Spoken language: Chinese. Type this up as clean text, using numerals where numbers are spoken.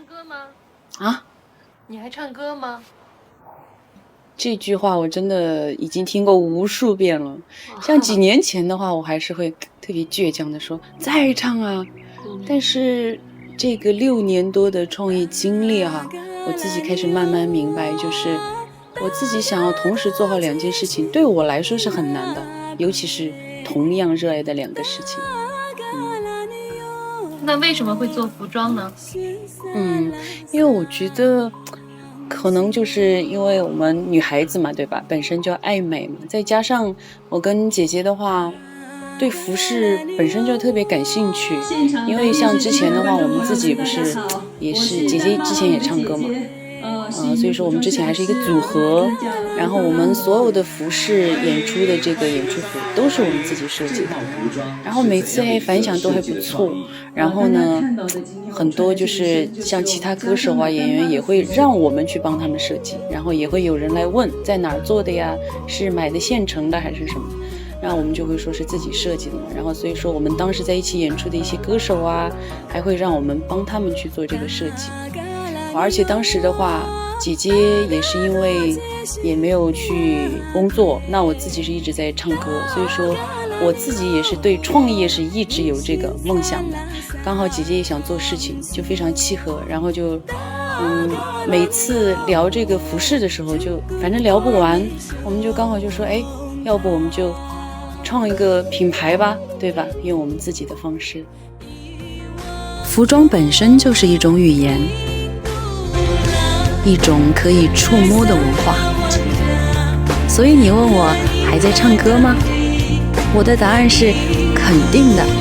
唱歌吗？啊？你还唱歌吗？这句话我真的已经听过无数遍了。像几年前的话，我还是会特别倔强的说再唱啊。但是这个6年多的创业经历哈，我自己开始慢慢明白，就是我自己想要同时做好2件事情，对我来说是很难的，尤其是同样热爱的2个事情。那为什么会做服装呢？因为我觉得可能就是因为我们女孩子嘛，对吧？本身就爱美嘛，再加上我跟姐姐的话，对服饰本身就特别感兴趣。因为像之前的话，我们自己不是也是姐姐之前也唱歌嘛，所以说我们之前还是一个组合，然后我们所有的服饰演出的这个演出服都是我们自己设计的，然后每次反响都还不错。然后呢，很多就是像其他歌手啊、演员也会让我们去帮他们设计，然后也会有人来问在哪儿做的呀，是买的现成的还是什么，然后我们就会说是自己设计的嘛。然后所以说我们当时在一起演出的一些歌手啊，还会让我们帮他们去做这个设计。而且当时的话，姐姐也是因为也没有去工作，那我自己是一直在唱歌，所以说我自己也是对创业是一直有这个梦想的。刚好姐姐也想做事情，就非常契合，然后就每次聊这个服饰的时候就反正聊不完，我们就刚好就说要不我们就创一个品牌吧，对吧？用我们自己的方式。服装本身就是一种语言，一种可以触摸的文化。所以你问我还在唱歌吗？我的答案是肯定的。